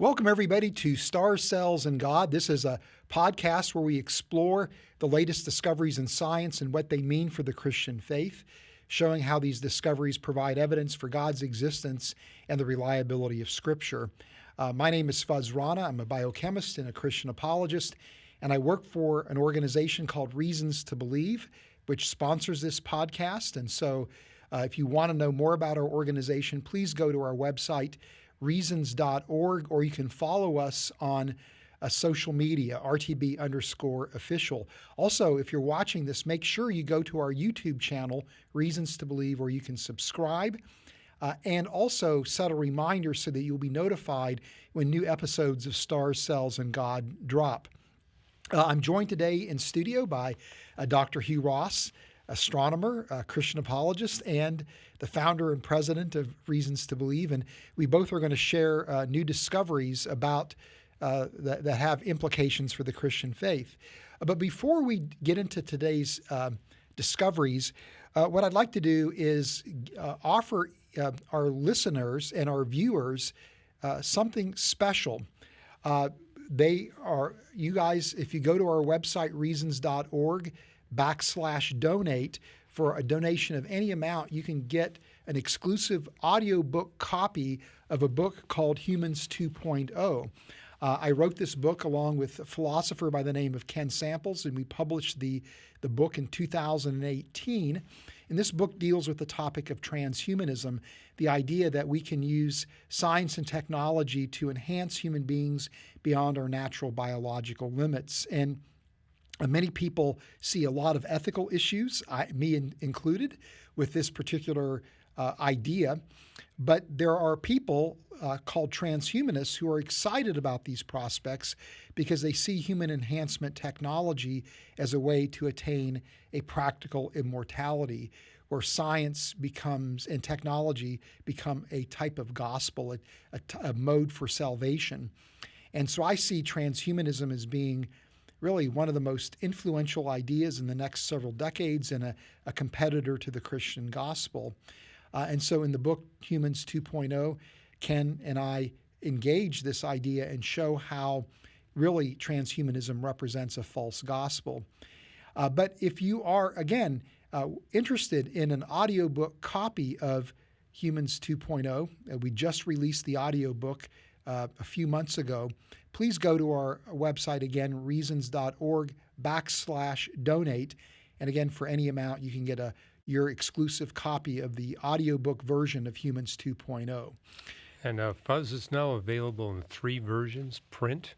Welcome, everybody, to Stars, Cells, and God. This is a podcast where we explore the latest discoveries in science and what they mean for the Christian faith, showing how these discoveries provide evidence for God's existence and the reliability of Scripture. My name is Rana. I'm a biochemist and a Christian apologist, and I work for an organization called Reasons to Believe, which sponsors this podcast. And so if you want to know more about our organization, please go to our website, reasons.org, or you can follow us on social media, RTB_official. Also, if you're watching this, make sure you go to our YouTube channel, Reasons to Believe, where you can subscribe and also set a reminder so that you'll be notified when new episodes of Stars, Cells, and God drop. I'm joined today in studio by Dr. Hugh Ross, astronomer, Christian apologist, and the founder and president of Reasons to Believe. And we both are going to share new discoveries about that have implications for the Christian faith. But before we get into today's discoveries, what I'd like to do is offer our listeners and our viewers something special. You guys, if you go to our website, reasons.org/donate, for a donation of any amount, you can get an exclusive audiobook copy of a book called Humans 2.0. I wrote this book along with a philosopher by the name of Ken Samples, and we published the book in 2018. And this book deals with the topic of transhumanism, the idea that we can use science and technology to enhance human beings beyond our natural biological limits. And many people see a lot of ethical issues, me included, with this particular idea. But there are people called transhumanists who are excited about these prospects because they see human enhancement technology as a way to attain a practical immortality, where science becomes and technology become a type of gospel, a mode for salvation. And so I see transhumanism as being really one of the most influential ideas in the next several decades and a competitor to the Christian gospel. And so in the book, Humans 2.0, Ken and I engage this idea and show how really transhumanism represents a false gospel. But if you are, again, interested in an audiobook copy of Humans 2.0, we just released the audiobook a few months ago. Please go to our website again, reasons.org/donate. And again, for any amount, you can get your exclusive copy of the audiobook version of Humans 2.0. And Fuzz is now available in 3 versions: print,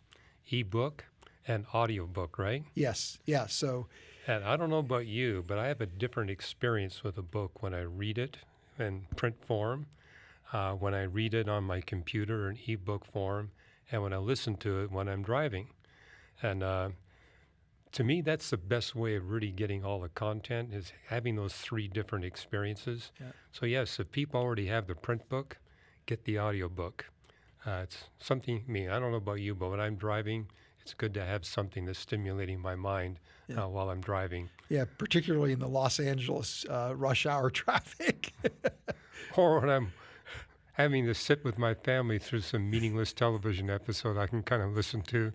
ebook, and audiobook, right? Yes. Yeah. So, and I don't know about you, but I have a different experience with a book when I read it in print form, when I read it on my computer in ebook form, and when I listen to it when I'm driving. And to me, that's the best way of really getting all the content, is having those 3 different experiences. Yeah. So yes, if people already have the print book, get the audio book. It's something, I don't know about you, but when I'm driving, it's good to have something that's stimulating my mind while I'm driving. Yeah, particularly in the Los Angeles rush hour traffic. Or when I'm having to sit with my family through some meaningless television episode, I can kind of listen to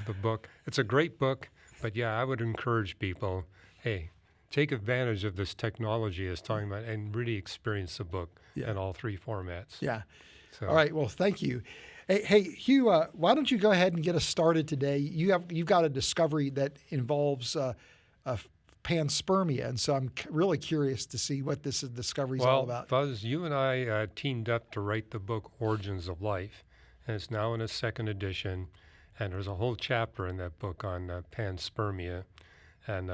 the book. It's a great book, but yeah, I would encourage people, hey, take advantage of this technology it's talking about and really experience the book in all 3 formats. Yeah. So. All right. Well, thank you. Hey, Hugh, why don't you go ahead and get us started today? You've got a discovery that involves panspermia, and so I'm really curious to see what this discovery is all about. Well, Buzz, you and I teamed up to write the book Origins of Life, and it's now in a 2nd edition, and there's a whole chapter in that book on panspermia. And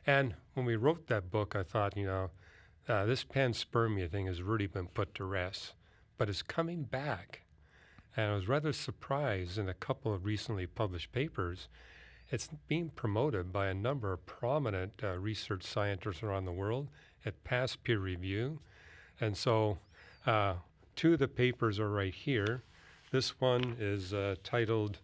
and when we wrote that book, I thought, this panspermia thing has really been put to rest, but it's coming back. And I was rather surprised in a couple of recently published papers. It's being promoted by a number of prominent research scientists around the world. It passed peer review. And so 2 of the papers are right here. This one is titled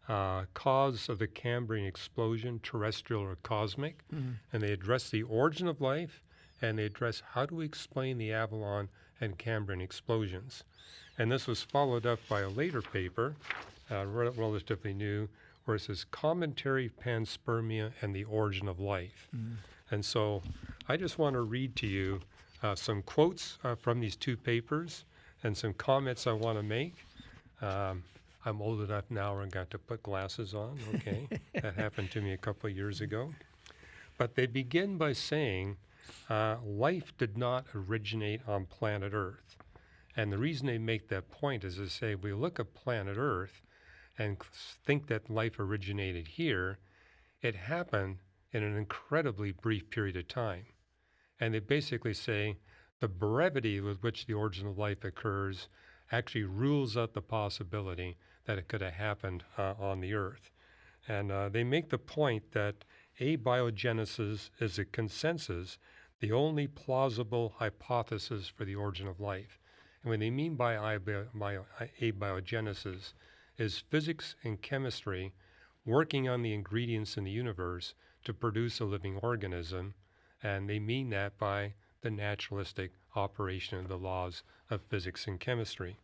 Cause of the Cambrian Explosion, Terrestrial or Cosmic. Mm-hmm. And they address the origin of life, and they address how do we explain the Avalon and Cambrian explosions. And this was followed up by a later paper, relatively new, where it says Commentary, Panspermia, and the Origin of Life. And so I just want to read to you some quotes from these two papers and some comments I want to make. I'm old enough now where I got to put glasses on, okay? That happened to me a couple of years ago. But they begin by saying, life did not originate on planet Earth. And the reason they make that point is to say, we look at planet Earth and think that life originated here. It happened in an incredibly brief period of time. And they basically say the brevity with which the origin of life occurs actually rules out the possibility that it could have happened on the Earth. And they make the point that abiogenesis is a consensus, the only plausible hypothesis for the origin of life. And what they mean by abiogenesis is physics and chemistry working on the ingredients in the universe to produce a living organism, and they mean that by the naturalistic operation of the laws of physics and chemistry.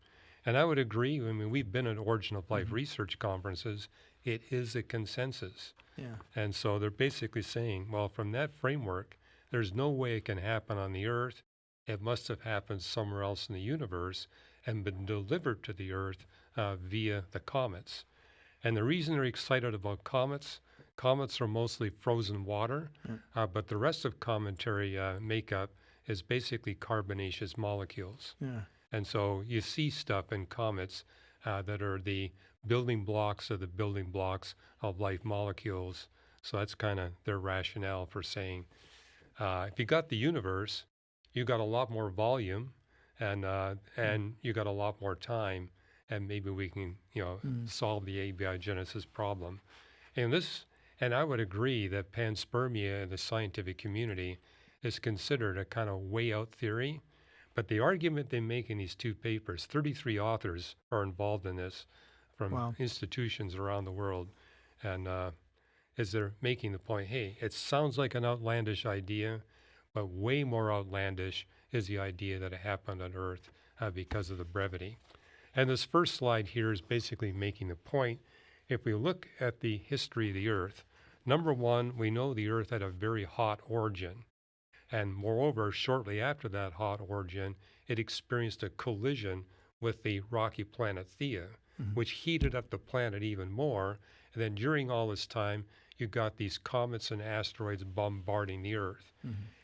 And I would agree. I mean, we've been at Origin of Life research conferences. It is a consensus. Yeah. And so they're basically saying, well, from that framework, there's no way it can happen on the Earth. It must have happened somewhere else in the universe and been delivered to the Earth via the comets. And the reason they're excited about comets are mostly frozen water, but the rest of cometary makeup is basically carbonaceous molecules. Yeah. And so you see stuff in comets that are the building blocks of the building blocks of life molecules. So that's kind of their rationale for saying, if you got the universe, you got a lot more volume, and you got a lot more time, and maybe we can, solve the abiogenesis problem. And I would agree that panspermia in the scientific community is considered a kind of way out theory. But the argument they make in these two papers, 33 authors are involved in this from institutions around the world, and is they're making the point, hey, it sounds like an outlandish idea, but way more outlandish is the idea that it happened on Earth because of the brevity. And this first slide here is basically making the point, if we look at the history of the Earth, number one, we know the Earth had a very hot origin. And moreover, shortly after that hot origin, it experienced a collision with the rocky planet Theia, which heated up the planet even more. And then during all this time, you got these comets and asteroids bombarding the Earth.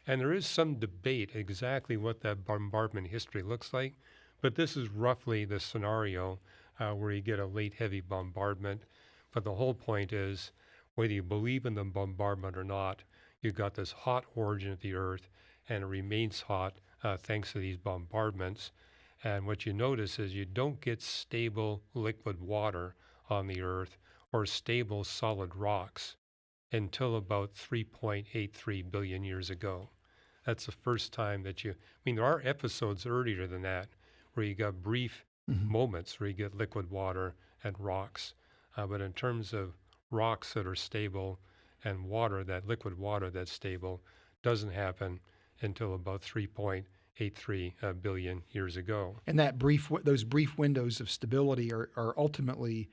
And there is some debate exactly what that bombardment history looks like, but this is roughly the scenario where you get a late heavy bombardment. But the whole point is, whether you believe in the bombardment or not, you've got this hot origin of the Earth, and it remains hot thanks to these bombardments. And what you notice is you don't get stable liquid water on the Earth or stable solid rocks until about 3.83 billion years ago. That's the first time that there are episodes earlier than that where you got brief moments where you get liquid water and rocks. But in terms of rocks that are stable and water, that liquid water that's stable, doesn't happen until about 3.83 billion years ago. And those brief windows of stability are ultimately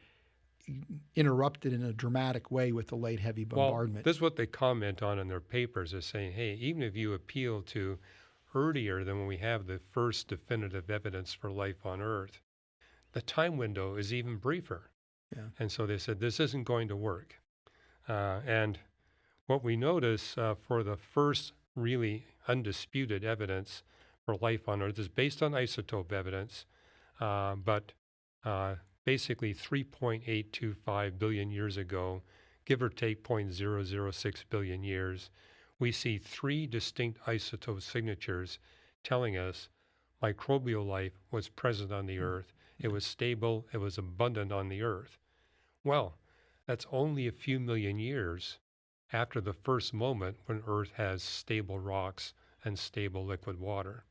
interrupted in a dramatic way with the late heavy bombardment. Well, this is what they comment on in their papers, is saying, hey, even if you appeal to earlier than when we have the first definitive evidence for life on Earth, the time window is even briefer. Yeah. And so they said, this isn't going to work. And what we notice for the first really undisputed evidence for life on Earth is based on isotope evidence, but basically 3.825 billion years ago, give or take 0.006 billion years, we see three distinct isotope signatures telling us microbial life was present on the Earth. It was stable. It was abundant on the Earth. Well, that's only a few million years after the first moment when Earth has stable rocks and stable liquid water.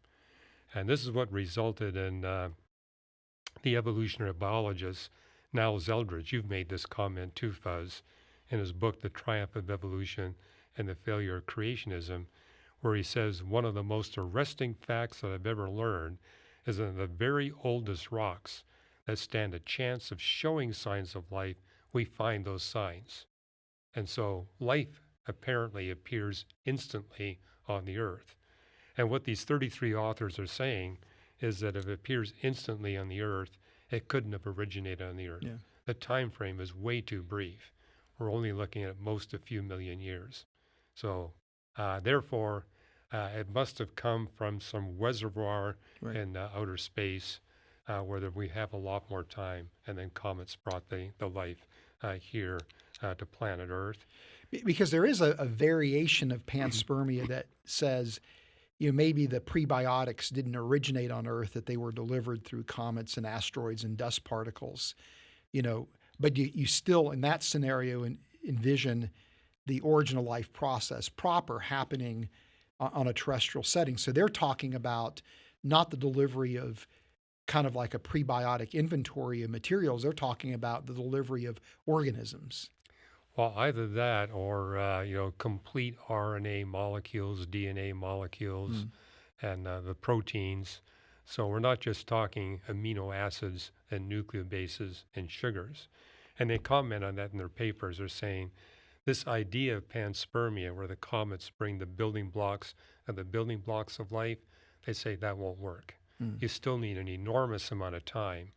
And this is what resulted in the evolutionary biologist Niles Eldredge. You've made this comment too, Fuzz, in his book, The Triumph of Evolution and the Failure of Creationism, where he says, one of the most arresting facts that I've ever learned is that the very oldest rocks that stand a chance of showing signs of life, we find those signs. And so life apparently appears instantly on the Earth. And what these 33 authors are saying is that if it appears instantly on the Earth, it couldn't have originated on the Earth. Yeah. The time frame is way too brief. We're only looking at most a few million years. So therefore, it must have come from some reservoir Right. in outer space where we have a lot more time, and then comets brought the life here to planet Earth. Because there is a variation of panspermia that says, maybe the prebiotics didn't originate on Earth, that they were delivered through comets and asteroids and dust particles, but you still, in that scenario, envision the origin of life process proper happening on a terrestrial setting. So they're talking about not the delivery of kind of like a prebiotic inventory of materials. They're talking about the delivery of organisms. Well, either that or, complete RNA molecules, DNA molecules, and the proteins. So we're not just talking amino acids and nucleobases and sugars. And they comment on that in their papers. They're saying this idea of panspermia, where the comets bring the building blocks of life, they say that won't work. You still need an enormous amount of time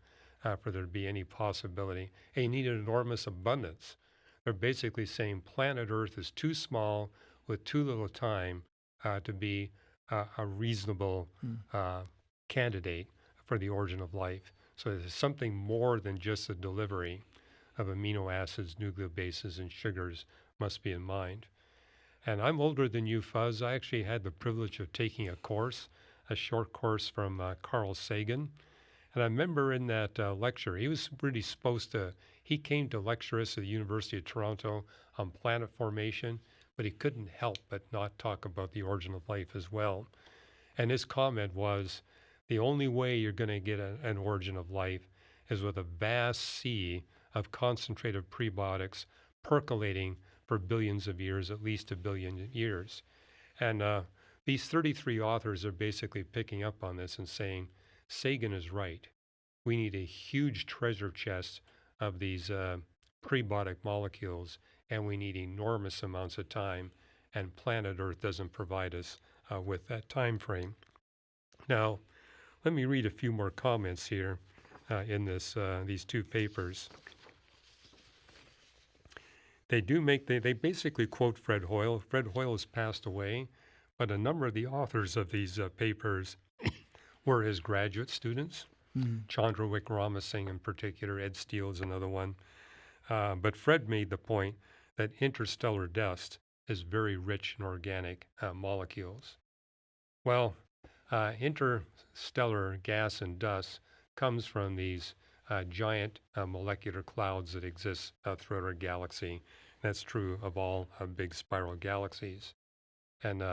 for there to be any possibility. And you need an enormous abundance. They're basically saying planet Earth is too small with too little time to be a reasonable candidate for the origin of life. So there's something more than just the delivery of amino acids, nucleobases, and sugars must be in mind. And I'm older than you, Fuzz. I actually had the privilege of taking a short course from Carl Sagan. And I remember in that lecture, he was really he came to lecture us at the University of Toronto on planet formation, but he couldn't help but not talk about the origin of life as well. And his comment was, the only way you're going to get an origin of life is with a vast sea of concentrated prebiotics percolating for billions of years, at least 1 billion years. And these 33 authors are basically picking up on this and saying, Sagan is right. We need a huge treasure chest of these prebiotic molecules, and we need enormous amounts of time, and planet Earth doesn't provide us with that time frame. Now, let me read a few more comments here in these two papers. They basically quote Fred Hoyle. Fred Hoyle has passed away, but a number of the authors of these papers were his graduate students. Chandra Wickramasinghe in particular, Ed Steele is another one. But Fred made the point that interstellar dust is very rich in organic molecules. Well, interstellar gas and dust comes from these giant molecular clouds that exist throughout our galaxy. That's true of all big spiral galaxies. And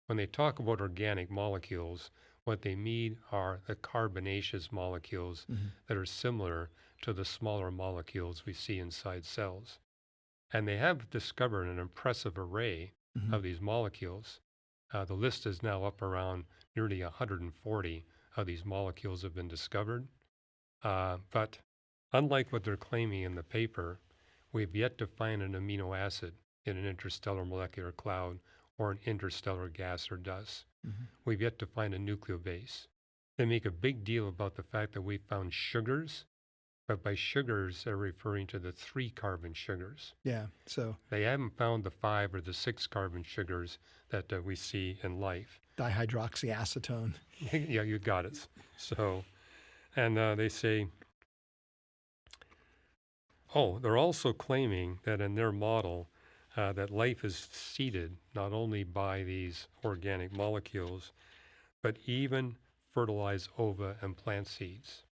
when they talk about organic molecules, what they mean are the carbonaceous molecules that are similar to the smaller molecules we see inside cells. And they have discovered an impressive array of these molecules. The list is now up around nearly 140 of these molecules have been discovered. But unlike what they're claiming in the paper, we've yet to find an amino acid in an interstellar molecular cloud or an interstellar gas or dust. We've yet to find a nucleobase. They make a big deal about the fact that we found sugars, but by sugars, they're referring to the 3 carbon sugars. Yeah, so they haven't found the 5 or the 6 carbon sugars that we see in life. Dihydroxyacetone. Yeah, you got it. So, and they say, they're also claiming that in their model, that life is seeded not only by these organic molecules, but even fertilized ova and plant seeds.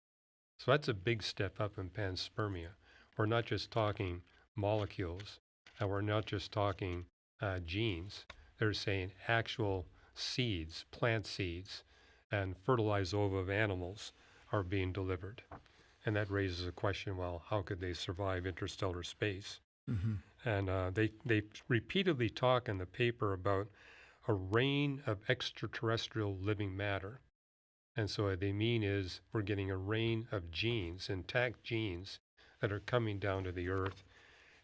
So that's a big step up in panspermia. We're not just talking molecules, and we're not just talking genes. They're saying actual seeds, plant seeds, and fertilized ova of animals are being delivered. And that raises a question, well, how could they survive interstellar space? And they repeatedly talk in the paper about a rain of extraterrestrial living matter. And so what they mean is we're getting a rain of genes, intact genes, that are coming down to the Earth.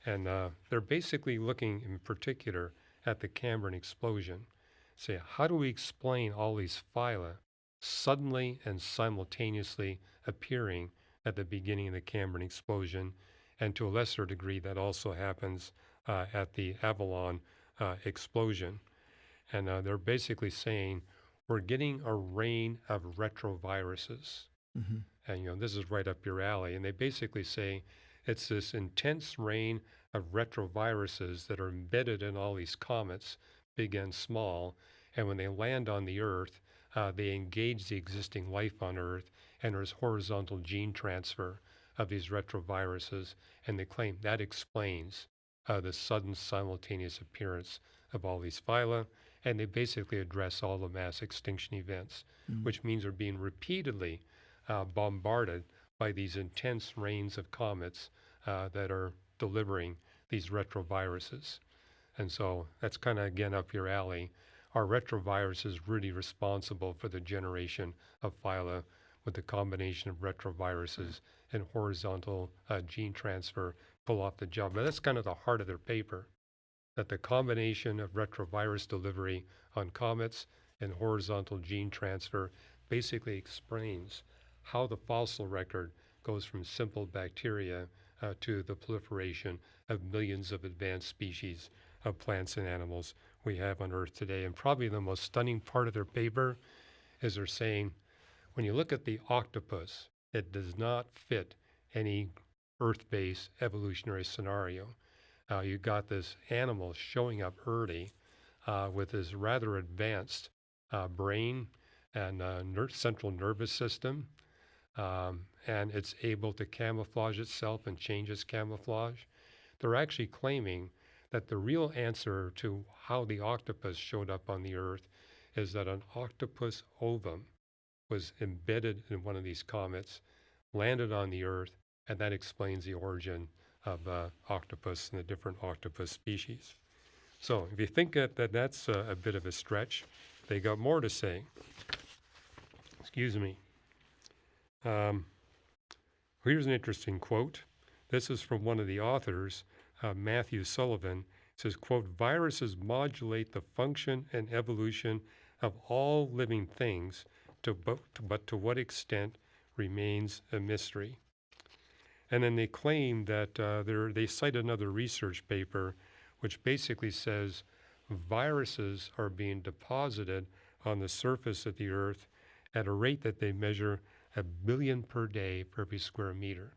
And they're basically looking in particular at the Cambrian explosion. Say, how do we explain all these phyla suddenly and simultaneously appearing at the beginning of the Cambrian explosion? And to a lesser degree, that also happens at the Avalon explosion. And they're basically saying we're getting a rain of retroviruses. Mm-hmm. And, this is right up your alley. And they basically say it's this intense rain of retroviruses that are embedded in all these comets, big and small. And when they land on the Earth, they engage the existing life on Earth, and there's horizontal gene transfer of these retroviruses. And they claim that explains the sudden simultaneous appearance of all these phyla. And they basically address all the mass extinction events, which means they're being repeatedly bombarded by these intense rains of comets that are delivering these retroviruses. And so that's kind of, again, up your alley. Are retroviruses really responsible for the generation of phyla with the combination of retroviruses and horizontal gene transfer pull off the job? But that's kind of the heart of their paper, that the combination of retrovirus delivery on comets and horizontal gene transfer basically explains how the fossil record goes from simple bacteria to the proliferation of millions of advanced species of plants and animals we have on Earth today. And probably the most stunning part of their paper is they're saying, when you look at the octopus, it does not fit any Earth-based evolutionary scenario. You got this animal showing up early with this rather advanced brain and central nervous system, and it's able to camouflage itself and change its camouflage. They're actually claiming that the real answer to how the octopus showed up on the Earth is that an octopus ovum was embedded in one of these comets, landed on the Earth, and that explains the origin of octopus and the different octopus species. So if you think that's a bit of a stretch, they got more to say. Excuse me. Here's an interesting quote. This is from one of the authors, Matthew Sullivan. It says, quote, "Viruses modulate the function and evolution of all living things, but to what extent remains a mystery." And then they claim that they cite another research paper which basically says viruses are being deposited on the surface of the Earth at a rate that they measure 1 billion per day per every square meter.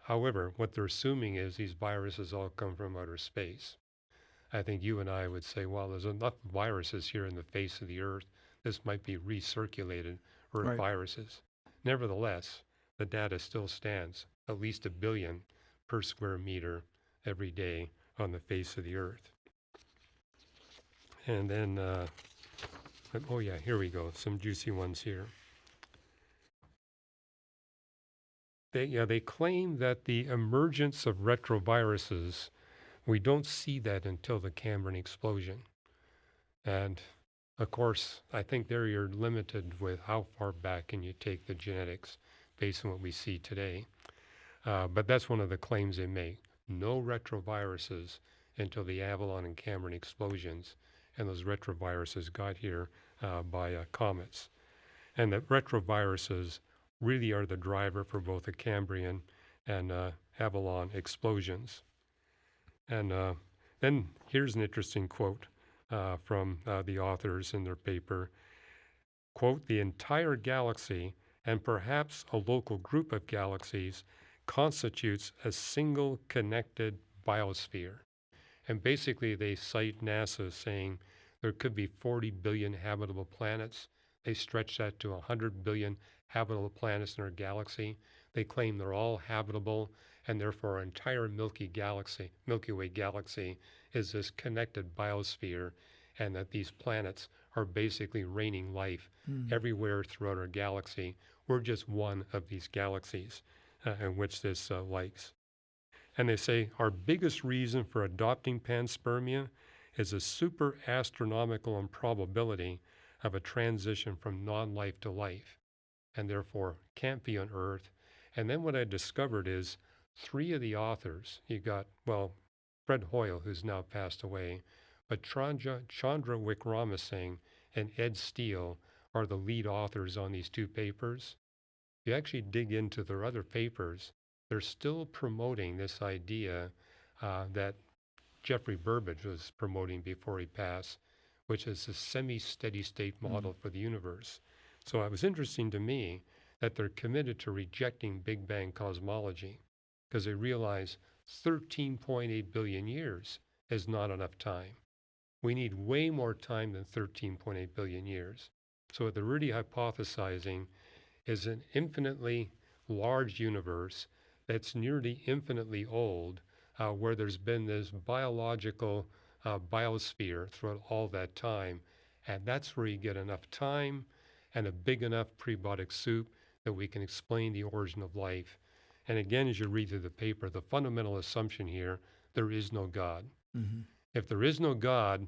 However, what they're assuming is these viruses all come from outer space. I think you and I would say, well, there's enough viruses here in the face of the Earth. This might be recirculated Earth Right. viruses. Nevertheless, the data still stands, at least 1 billion per square meter every day on the face of the Earth. And then, oh yeah, here we go, some juicy ones here. They claim that the emergence of retroviruses, we don't see that until the Cambrian explosion. And of course, I think there you're limited with how far back can you take the genetics based on what we see today. But that's one of the claims they make. No retroviruses until the Avalon and Cambrian explosions. And those retroviruses got here by comets. And the retroviruses really are the driver for both the Cambrian and Avalon explosions. And then here's an interesting quote from the authors in their paper. Quote, "The entire galaxy, and perhaps a local group of galaxies, constitutes a single connected biosphere." And basically they cite NASA saying there could be 40 billion habitable planets. They stretch that to 100 billion habitable planets in our galaxy. They claim they're all habitable, and therefore our entire Milky Way galaxy is this connected biosphere, and that these planets are basically raining life everywhere throughout our galaxy. We're just one of these galaxies in which this likes. And they say our biggest reason for adopting panspermia is a super astronomical improbability of a transition from non-life to life. and therefore can't be on Earth. And then what I discovered is three of the authors, you got, well, Fred Hoyle, who's now passed away, but Chandra Wickramasinghe and Ed Steele are the lead authors on these two papers. If you actually dig into their other papers, they're still promoting this idea that Jeffrey Burbidge was promoting before he passed, which is a semi-steady state model for the universe. So it was interesting to me that they're committed to rejecting Big Bang cosmology because they realize 13.8 billion years is not enough time. We need way more time than 13.8 billion years. So what they're really hypothesizing is an infinitely large universe that's nearly infinitely old, where there's been this biological biosphere throughout all that time. And that's where you get enough time and a big enough prebiotic soup that we can explain the origin of life. And again, as you read through the paper, the fundamental assumption here, there is no God. Mm-hmm. If there is no God,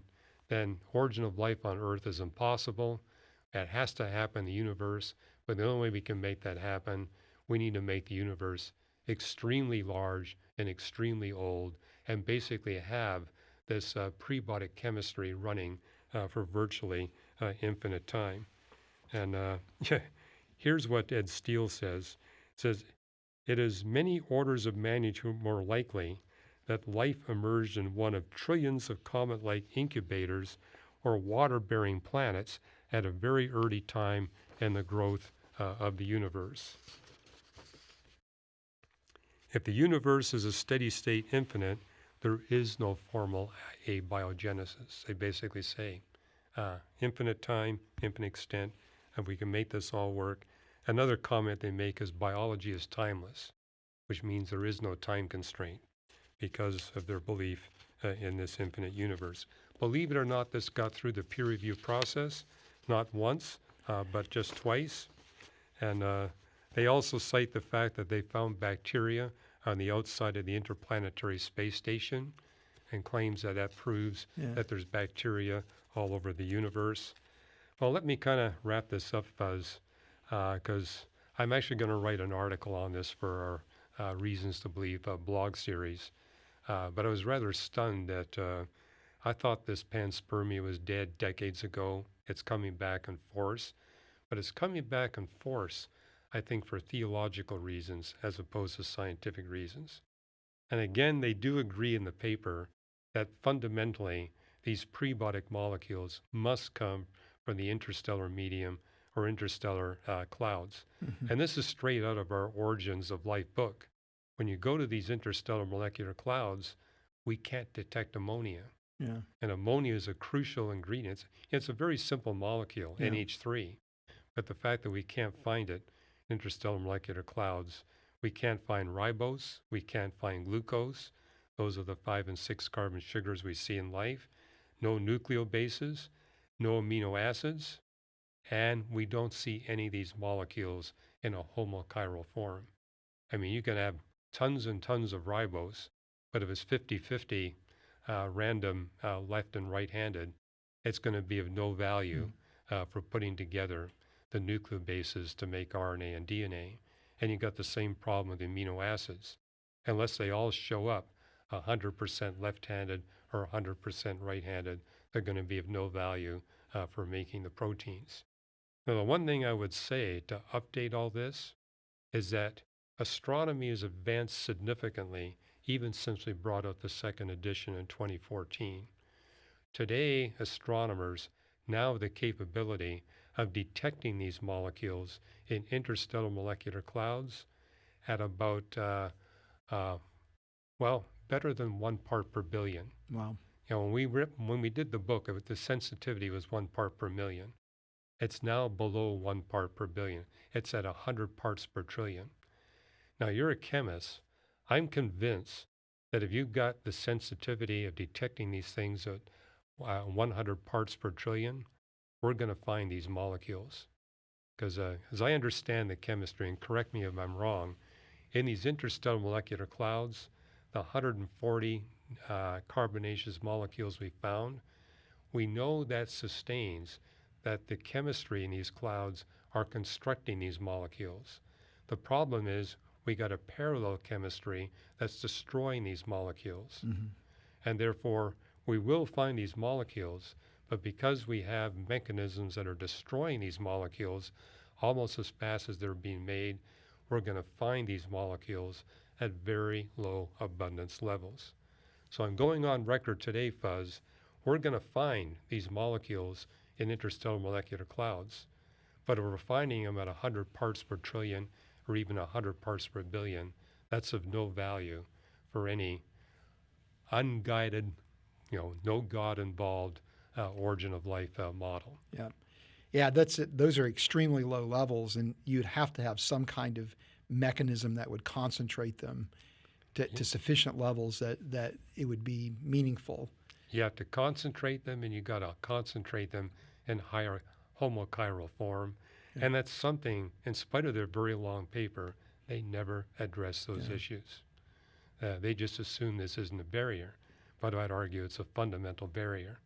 then origin of life on Earth is impossible. That has to happen in the universe. But the only way we can make that happen, we need to make the universe extremely large and extremely old, and basically have this prebiotic chemistry running for virtually infinite time. And here's what Ed Steele says. It says, it is many orders of magnitude more likely that life emerged in one of trillions of comet-like incubators or water-bearing planets at a very early time in the growth of the universe. If the universe is a steady state infinite, there is no formal abiogenesis. They basically say infinite time, infinite extent, and we can make this all work. Another comment they make is biology is timeless, which means there is no time constraint because of their belief in this infinite universe. Believe it or not, this got through the peer review process, not once, but just twice. And they also cite the fact that they found bacteria on the outside of the Interplanetary Space Station, and claims that that proves that there's bacteria all over the universe. Well, let me kind of wrap this up, Fuzz, because I'm actually going to write an article on this for our Reasons to Believe blog series. But I was rather stunned that I thought this panspermia was dead decades ago. It's coming back in force, but it's coming back in force, I think, for theological reasons as opposed to scientific reasons. And again, they do agree in the paper that fundamentally these prebiotic molecules must come from the interstellar medium or interstellar clouds. Mm-hmm. And this is straight out of our Origins of Life book. When you go to these interstellar molecular clouds, we can't detect ammonia. Yeah. And ammonia is a crucial ingredient. It's a very simple molecule, NH3. But the fact that we can't find it in interstellar molecular clouds, we can't find ribose, we can't find glucose. Those are the 5 and 6 carbon sugars we see in life. No nucleobases, no amino acids, and we don't see any of these molecules in a homochiral form. I mean, you can have tons and tons of ribose, but if it's 50-50 random left and right-handed, it's going to be of no value for putting together the nucleobases to make RNA and DNA. And you got the same problem with amino acids. Unless they all show up 100% left-handed or 100% right-handed, they're going to be of no value for making the proteins. Now, the one thing I would say to update all this is that astronomy has advanced significantly even since we brought out the second edition in 2014. Today, astronomers now have the capability of detecting these molecules in interstellar molecular clouds at about, better than 1 part per billion. Wow. You know, when we did the book, the sensitivity was 1 part per million. It's now below 1 part per billion. It's at 100 parts per trillion. Now, you're a chemist. I'm convinced that if you've got the sensitivity of detecting these things at 100 parts per trillion, we're going to find these molecules. Because as I understand the chemistry, and correct me if I'm wrong, in these interstellar molecular clouds, the 140 carbonaceous molecules we found, we know that sustains that the chemistry in these clouds are constructing these molecules. The problem is we got a parallel chemistry that's destroying these molecules. Mm-hmm. And therefore, we will find these molecules, but because we have mechanisms that are destroying these molecules almost as fast as they're being made, we're going to find these molecules at very low abundance levels. So I'm going on record today, Fuzz, we're going to find these molecules in interstellar molecular clouds, but if we're finding them at 100 parts per trillion or even 100 parts per billion, that's of no value for any unguided, no God involved origin of life model. Yeah. Yeah, that's it. Those are extremely low levels, and you'd have to have some kind of mechanism that would concentrate them to sufficient levels that it would be meaningful. You have to concentrate them, and you got to concentrate them in higher homochiral form. Yeah. And that's something, in spite of their very long paper, they never address those issues. They just assume this isn't a barrier, but I'd argue it's a fundamental barrier.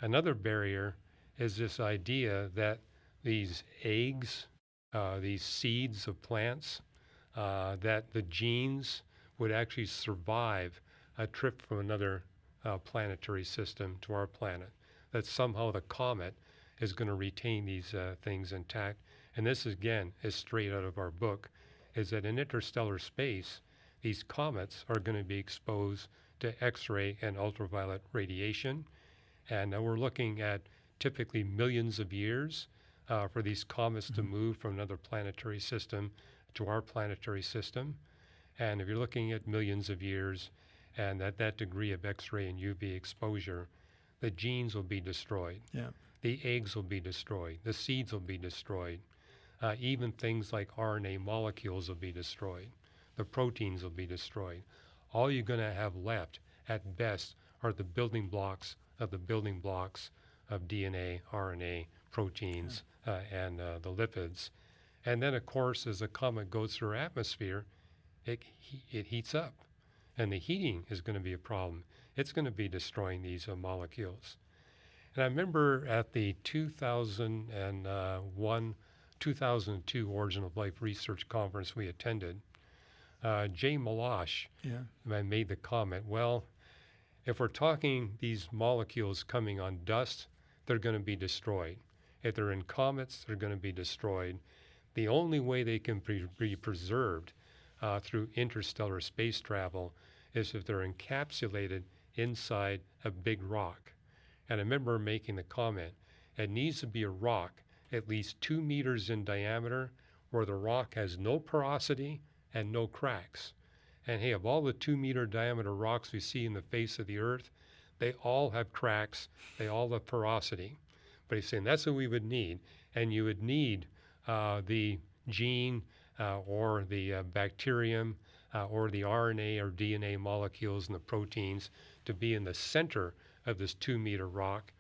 Another barrier is this idea that these eggs, these seeds of plants, that the genes would actually survive a trip from another planetary system to our planet, that somehow the comet is going to retain these things intact. And this, again, is straight out of our book, is that in interstellar space, these comets are going to be exposed to X-ray and ultraviolet radiation. And we're looking at typically millions of years for these comets to move from another planetary system to our planetary system. And if you're looking at millions of years and at that degree of X-ray and UV exposure, the genes will be destroyed. Yeah. The eggs will be destroyed. The seeds will be destroyed. Even things like RNA molecules will be destroyed. The proteins will be destroyed. All you're going to have left at best are the building blocks of DNA, RNA, proteins, and the lipids. And then, of course, as the comet goes through our atmosphere, it heats up. And the heating is going to be a problem. It's going to be destroying these molecules. And I remember at the 2002 Origin of Life Research Conference we attended, Jay Malash made the comment, well, if we're talking these molecules coming on dust, they're going to be destroyed. If they're in comets, they're going to be destroyed. The only way they can be preserved through interstellar space travel is if they're encapsulated inside a big rock. And I remember making the comment, it needs to be a rock at least 2 meters in diameter where the rock has no porosity and no cracks. And hey, of all the 2-meter diameter rocks we see in the face of the Earth, they all have cracks, they all have porosity. But he's saying that's what we would need. And you would need the gene or the bacterium or the RNA or DNA molecules and the proteins to be in the center of this 2-meter rock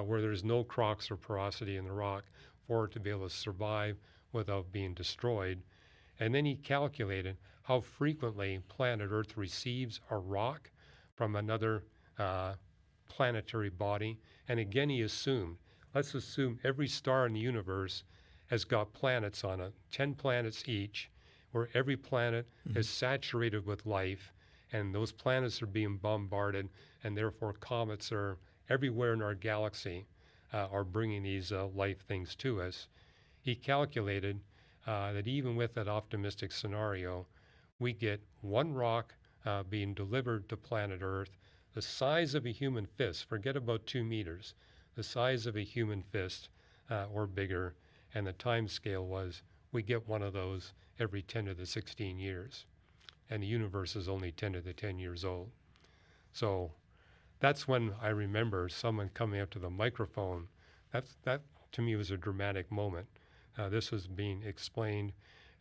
where there's no cracks or porosity in the rock for it to be able to survive without being destroyed. And then he calculated how frequently planet Earth receives a rock from another planetary body. And again, he assumed, let's assume every star in the universe has got planets on it, 10 planets each, where every planet is saturated with life, and those planets are being bombarded, and therefore comets are everywhere in our galaxy are bringing these life things to us. He calculated that even with that optimistic scenario, we get one rock being delivered to planet Earth, the size of a human fist, forget about 2 meters, the size of a human fist or bigger, and the time scale was we get one of those every 10 to the 16 years. And the universe is only 10 to the 10 years old. So that's when I remember someone coming up to the microphone. That to me was a dramatic moment. This was being explained,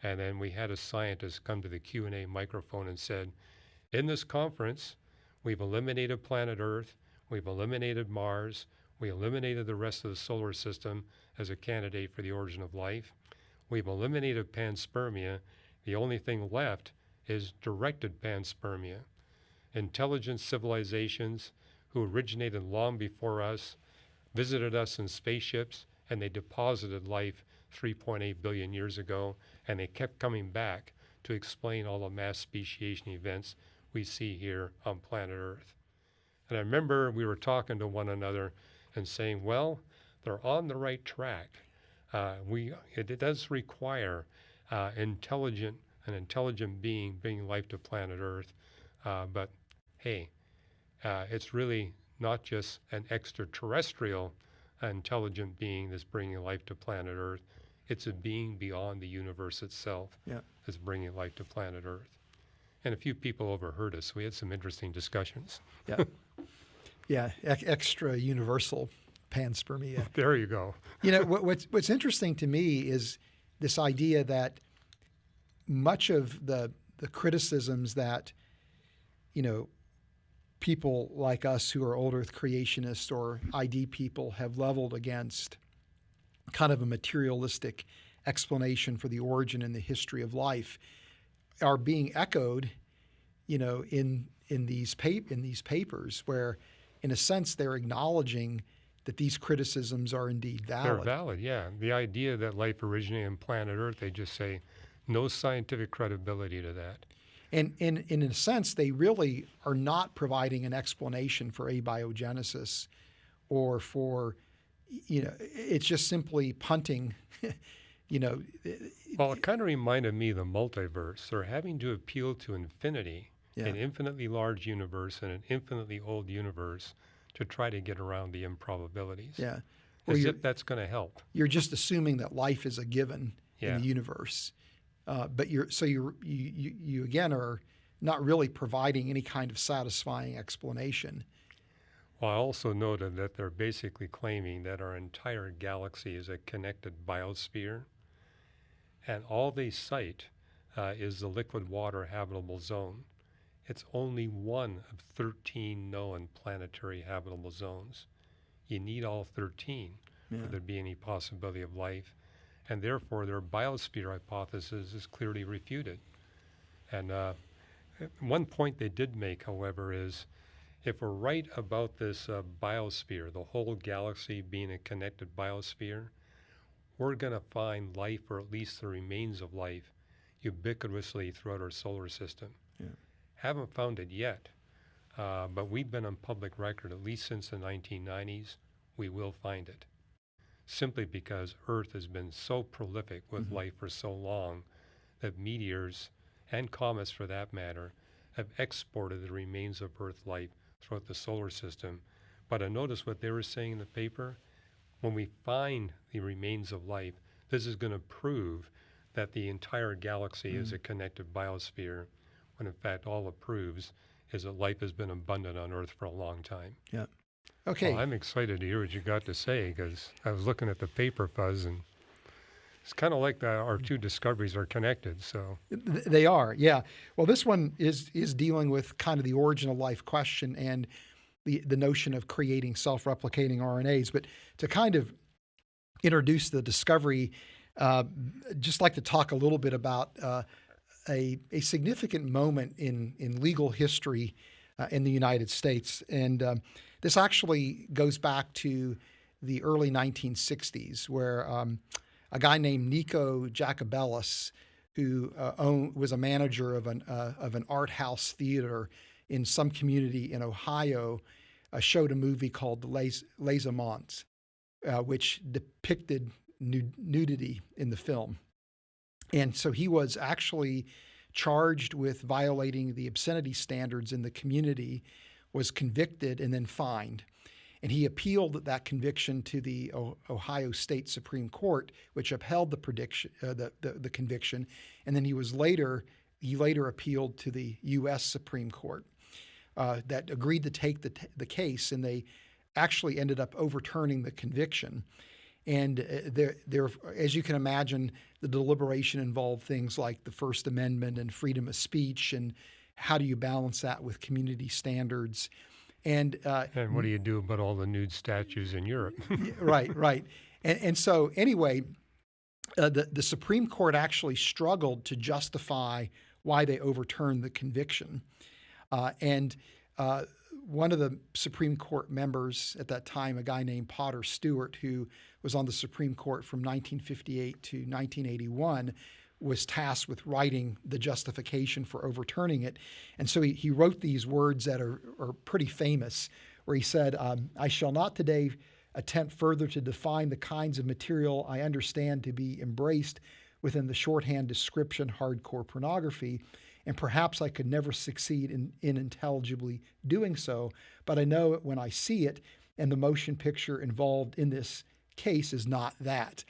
and then we had a scientist come to the Q&A microphone and said, in this conference, we've eliminated planet Earth, we've eliminated Mars, we eliminated the rest of the solar system as a candidate for the origin of life. We've eliminated panspermia. The only thing left is directed panspermia. Intelligent civilizations who originated long before us, visited us in spaceships, and they deposited life 3.8 billion years ago, and they kept coming back to explain all the mass speciation events we see here on planet Earth. And I remember we were talking to one another and saying, well, they're on the right track. It does require an intelligent being bringing life to planet Earth, but hey, it's really not just an extraterrestrial intelligent being that's bringing life to planet Earth. It's a being beyond the universe itself that's bringing life to planet Earth. And a few people overheard us. We had some interesting discussions. Extra universal panspermia. There you go. What's interesting to me is this idea that much of the criticisms that, people like us who are old Earth creationists or ID people have leveled against kind of a materialistic explanation for the origin and the history of life are being echoed, in these papers where, in a sense, they're acknowledging that these criticisms are indeed valid. They're valid, yeah. The idea that life originated on planet Earth, they just say no scientific credibility to that. And in a sense, they really are not providing an explanation for abiogenesis or for, it's just simply punting, Well, it kind of reminded me of the multiverse. They're having to appeal to infinity, an infinitely large universe and an infinitely old universe to try to get around the improbabilities. Yeah. As if that's going to help. You're just assuming that life is a given in the universe. But you again are not really providing any kind of satisfying explanation. Well, I also noted that they're basically claiming that our entire galaxy is a connected biosphere, and all they cite is the liquid water habitable zone. It's only one of 13 known planetary habitable zones. You need all 13 for there to be any possibility of life. And therefore, their biosphere hypothesis is clearly refuted. And one point they did make, however, is if we're right about this biosphere, the whole galaxy being a connected biosphere, we're going to find life, or at least the remains of life, ubiquitously throughout our solar system. Haven't found it yet, but we've been on public record, at least since the 1990s, we will find it. Simply because Earth has been so prolific with life for so long that meteors, and comets for that matter, have exported the remains of Earth life throughout the solar system. But I noticed what they were saying in the paper. When we find the remains of life, this is going to prove that the entire galaxy is a connected biosphere, when in fact all it proves is that life has been abundant on Earth for a long time. Yeah. Okay. Well, I'm excited to hear what you got to say, because I was looking at the paper fuzz, and it's kind of like our two discoveries are connected. So they are, yeah. Well, this one is dealing with kind of the origin of life question and the notion of creating self-replicating RNAs. But to kind of introduce the discovery, just like to talk a little bit about a significant moment in legal history in the United States. And this actually goes back to the early 1960s, where a guy named Nico Jacobellis, who was a manager of an art house theater in some community in Ohio, showed a movie called Les Amants, which depicted nudity in the film. And so he was actually charged with violating the obscenity standards in the community, was convicted, and then fined. And he appealed that conviction to the Ohio State Supreme Court, which upheld the conviction. And then he later appealed to the U.S. Supreme Court that agreed to take the case, and they actually ended up overturning the conviction. And there, as you can imagine, the deliberation involved things like the First Amendment and freedom of speech, and how do you balance that with community standards? And what do you do about all the nude statues in Europe? Right. And so anyway, the Supreme Court actually struggled to justify why they overturned the conviction. And one of the Supreme Court members at that time, a guy named Potter Stewart, who was on the Supreme Court from 1958 to 1981, was tasked with writing the justification for overturning it. And so he wrote these words that are pretty famous, where he said, I shall not today attempt further to define the kinds of material I understand to be embraced within the shorthand description hardcore pornography, and perhaps I could never succeed in intelligibly doing so, but I know it when I see it, and the motion picture involved in this case is not that.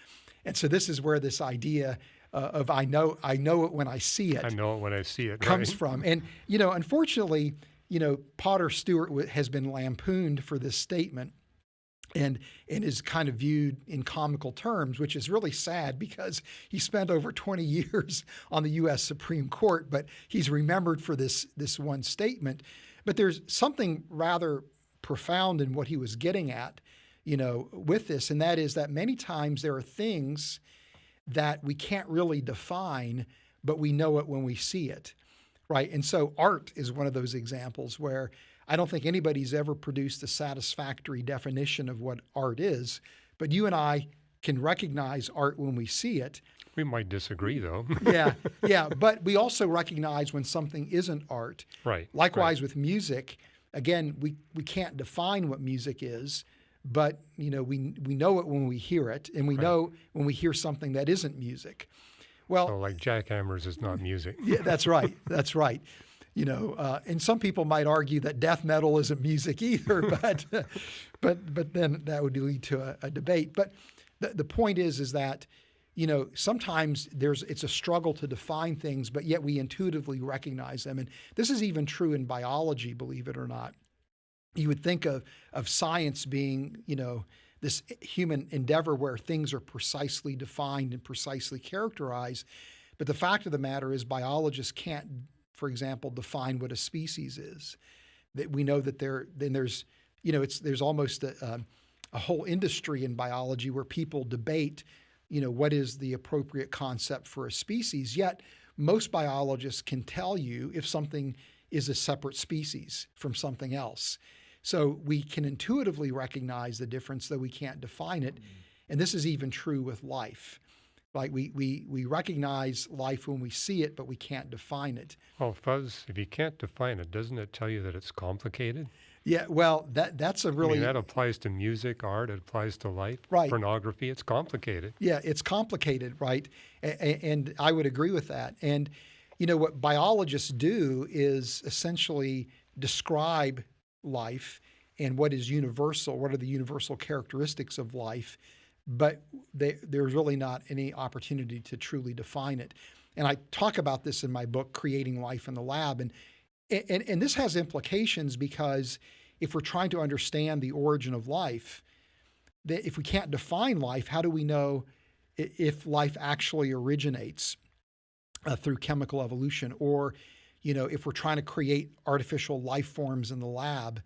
And so this is where this idea of I know it when I see it. I know it when I see it. Comes right? from. And, unfortunately, Potter Stewart has been lampooned for this statement and is kind of viewed in comical terms, which is really sad because he spent over 20 years on the U.S. Supreme Court, but he's remembered for this one statement. But there's something rather profound in what he was getting at, with this, and that is that many times there are things that we can't really define, but we know it when we see it, right? And so art is one of those examples where I don't think anybody's ever produced a satisfactory definition of what art is, but you and I can recognize art when we see it. We might disagree, though. yeah, but we also recognize when something isn't art. Right. Likewise right. with music, again, we can't define what music is, but we know it when we hear it, and we right. know when we hear something that isn't music. Well, so like jackhammers is not music. Yeah, that's right. That's right. And some people might argue that death metal isn't music either, but then that would lead to a debate. But the point is that sometimes it's a struggle to define things, but yet we intuitively recognize them. And this is even true in biology, believe it or not. You would think of science being, this human endeavor where things are precisely defined and precisely characterized. But the fact of the matter is biologists can't, for example, define what a species is. That we know that there's almost a whole industry in biology where people debate, what is the appropriate concept for a species. Yet most biologists can tell you if something is a separate species from something else. So we can intuitively recognize the difference, though we can't define it. And this is even true with life. Like we recognize life when we see it, but we can't define it. Well, Fuzz, if you can't define it, doesn't it tell you that it's complicated? Yeah, well, that's a really... that applies to music, art, it applies to life. Right. Pornography, it's complicated. Yeah, it's complicated, right? And I would agree with that. And, what biologists do is essentially describe life and what is universal, what are the universal characteristics of life, but there's really not any opportunity to truly define it. And I talk about this in my book, Creating Life in the Lab. And this has implications because if we're trying to understand the origin of life, that if we can't define life, how do we know if life actually originates through chemical evolution? Or, if we're trying to create artificial life forms in the lab,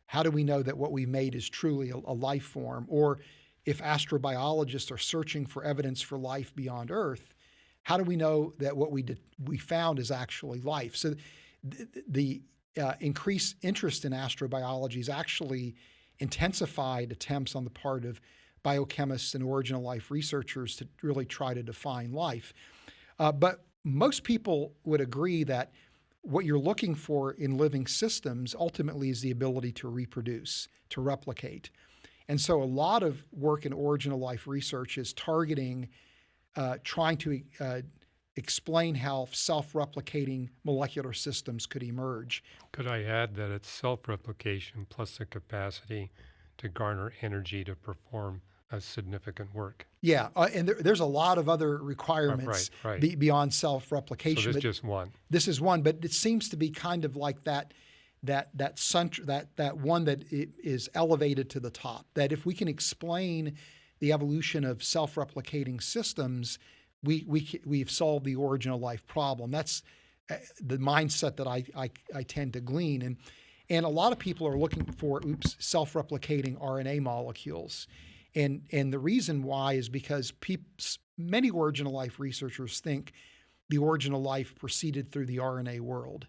how do we know that what we made is truly a life form? Or if astrobiologists are searching for evidence for life beyond Earth, how do we know that what we found is actually life? So the increased interest in astrobiology has actually intensified attempts on the part of biochemists and original life researchers to really try to define life. But most people would agree that what you're looking for in living systems ultimately is the ability to reproduce, to replicate. And so a lot of work in original life research is targeting, trying to explain how self-replicating molecular systems could emerge. Could I add that it's self-replication plus the capacity to garner energy to perform a significant work? Yeah, and there's a lot of other requirements right. Beyond self-replication. So this is just one. This is one, but it seems to be kind of like that one that is elevated to the top. That if we can explain the evolution of self-replicating systems, we've solved the origin of life problem. That's the mindset that I tend to glean, and a lot of people are looking for self-replicating RNA molecules, and the reason why is because many original life researchers think the origin of life proceeded through the RNA world,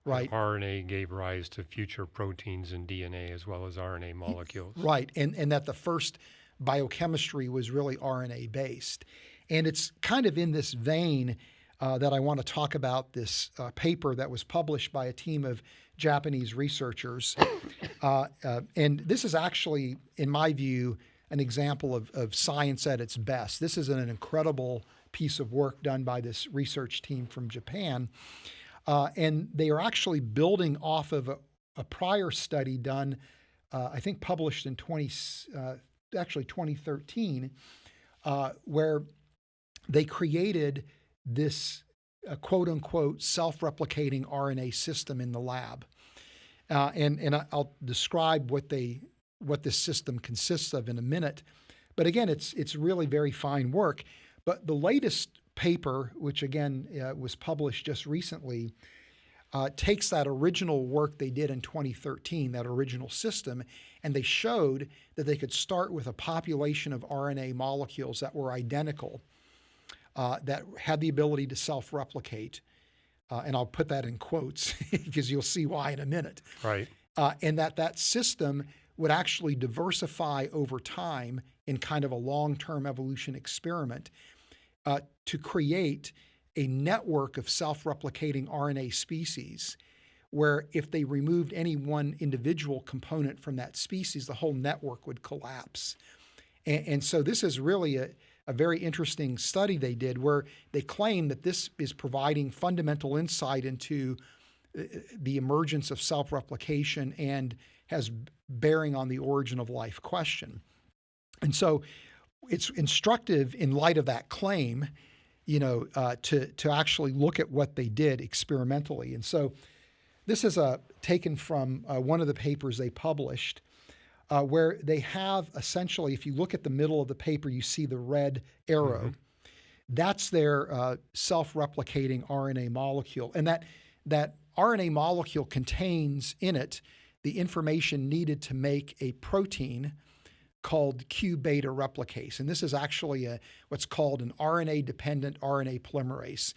Right. RNA gave rise to future proteins and DNA as well as RNA molecules. Right, and that the first biochemistry was really RNA based. And it's kind of in this vein that I want to talk about this paper that was published by a team of Japanese researchers. And this is actually, in my view, an example of science at its best. This is an incredible piece of work done by this research team from Japan. And they are actually building off of a prior study done, I think published in 2013, where they created this quote unquote self-replicating RNA system in the lab. And I'll describe what this system consists of in a minute. But again, it's really very fine work. But the latest paper, which again was published just recently, takes that original work they did in 2013, that original system, and they showed that they could start with a population of RNA molecules that were identical, that had the ability to self-replicate. And I'll put that in quotes because you'll see why in a minute. Right. And that system would actually diversify over time in kind of a long-term evolution experiment to create a network of self-replicating RNA species where if they removed any one individual component from that species, the whole network would collapse. And so this is really a very interesting study they did where they claim that this is providing fundamental insight into the emergence of self-replication and has bearing on the origin of life question. And so it's instructive in light of that claim, to actually look at what they did experimentally. And so this is taken from one of the papers they published, where they have essentially, if you look at the middle of the paper, you see the red arrow. Mm-hmm. That's their self-replicating RNA molecule. And that RNA molecule contains in it the information needed to make a protein called Q-beta replicase. And this is actually what's called an RNA-dependent RNA polymerase.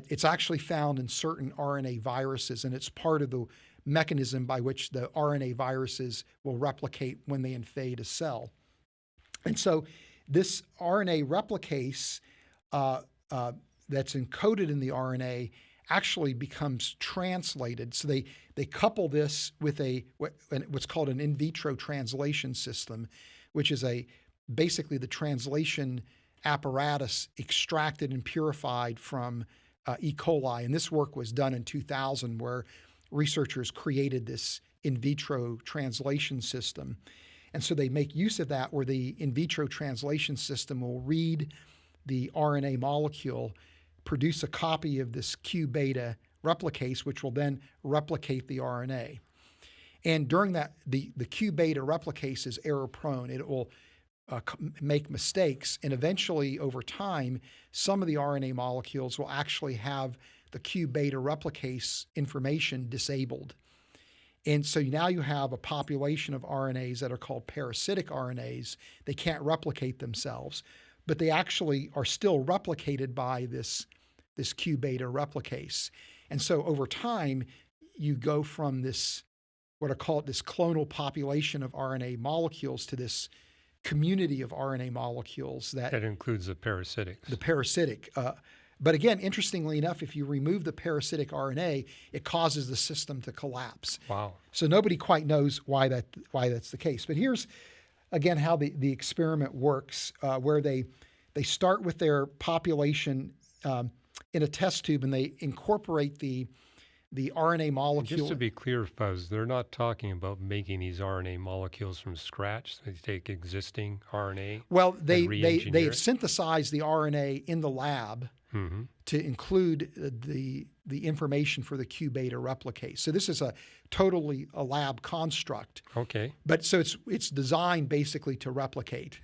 It's actually found in certain RNA viruses, and it's part of the mechanism by which the RNA viruses will replicate when they invade a cell. And so this RNA replicase that's encoded in the RNA actually becomes translated. So they couple this with what's called an in vitro translation system, which is basically the translation apparatus extracted and purified from E. coli. And this work was done in 2000 where researchers created this in vitro translation system. And so they make use of that where the in vitro translation system will read the RNA molecule, produce a copy of this Q-beta replicase, which will then replicate the RNA. And during that, the Q-beta replicase is error-prone. It will make mistakes, and eventually, over time, some of the RNA molecules will actually have the Q-beta replicase information disabled. And so now you have a population of RNAs that are called parasitic RNAs. They can't replicate themselves, but they actually are still replicated by this Q-beta replicase. And so over time, you go from this, what are called this clonal population of RNA molecules to this community of RNA molecules that includes the parasitics. The parasitic. But again, interestingly enough, if you remove the parasitic RNA, it causes the system to collapse. Wow. So nobody quite knows why that's the case. But here's, again, how the experiment works, where they start with their population in a test tube and they incorporate the RNA molecule. Just to be clear, Fuzz, they're not talking about making these RNA molecules from scratch. They take existing RNA. Well, they have synthesized the RNA in the lab to include the information for the Q-beta replicase. So this is totally a lab construct. Okay. But so it's designed basically to replicate.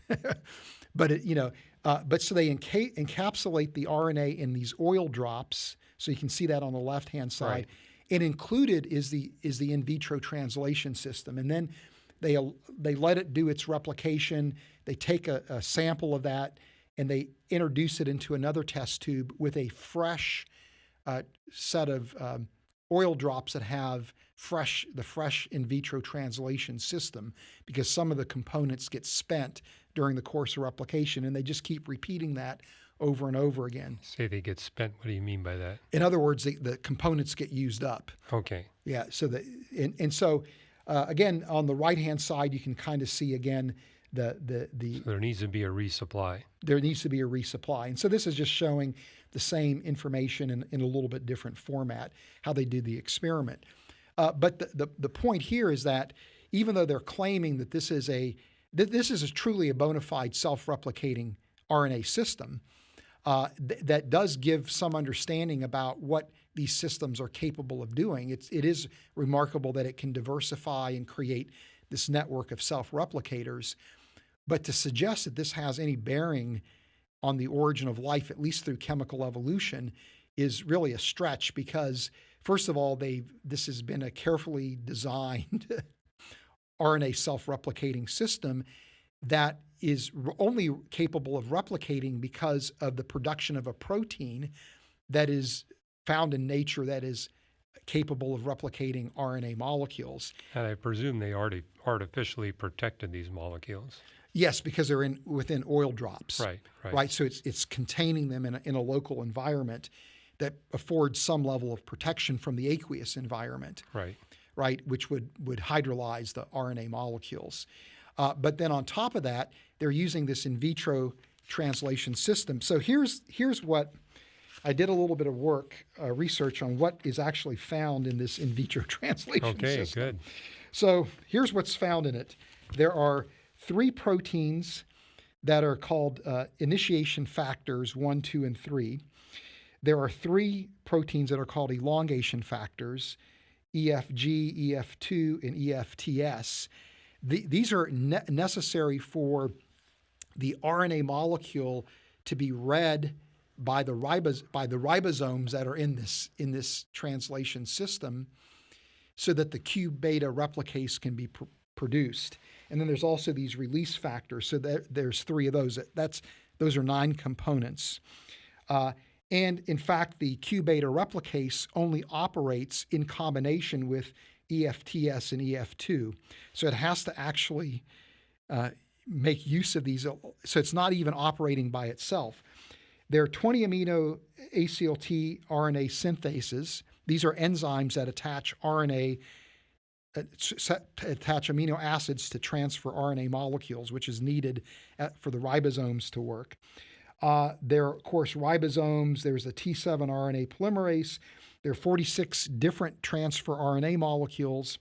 But so they encapsulate the RNA in these oil drops. So you can see that on the left-hand side. Right. And included is the in vitro translation system. And then they let it do its replication. They take a sample of that and they introduce it into another test tube with a fresh set of oil drops that have the fresh in vitro translation system, because some of the components get spent during the course of replication, and they just keep repeating that over and over again. Say they get spent. What do you mean by that? In other words, the components get used up. Okay. Yeah. So again, on the right-hand side, you can kind of see again So there needs to be a resupply. There needs to be a resupply, and so this is just showing the same information in a little bit different format, how they do the experiment. But the point here is that even though they're claiming that this is truly a bona fide self-replicating RNA system, that does give some understanding about what these systems are capable of doing. It is remarkable that it can diversify and create this network of self-replicators. But to suggest that this has any bearing on the origin of life, at least through chemical evolution, is really a stretch, because first of all, this has been a carefully designed RNA self-replicating system that is only capable of replicating because of the production of a protein that is found in nature that is capable of replicating RNA molecules. And I presume they already artificially protected these molecules. Yes, because they're within oil drops. Right. So it's containing them in a local environment that affords some level of protection from the aqueous environment. Right, which would hydrolyze the RNA molecules. But then on top of that, they're using this in vitro translation system. So here's what I did: a little bit of work, research on what is actually found in this in vitro translation system. Okay, good. So here's what's found in it. There are 3 proteins that are called initiation factors 1, 2, and 3. There are 3 proteins that are called elongation factors, EFG, EF2, and EFTS. These are necessary for the RNA molecule to be read by the ribosomes that are in this translation system, so that the Q beta replicase can be produced. And then there's also these release factors. So there's 3 of those. Those are 9 components. And in fact, the Q beta replicase only operates in combination with EFTS and EF2. So it has to actually make use of these. So it's not even operating by itself. There are 20 amino ACLT RNA synthases. These are enzymes that attach amino acids to transfer RNA molecules, which is needed for the ribosomes to work. There are, of course, ribosomes. There's the T7 RNA polymerase. There are 46 different transfer RNA molecules.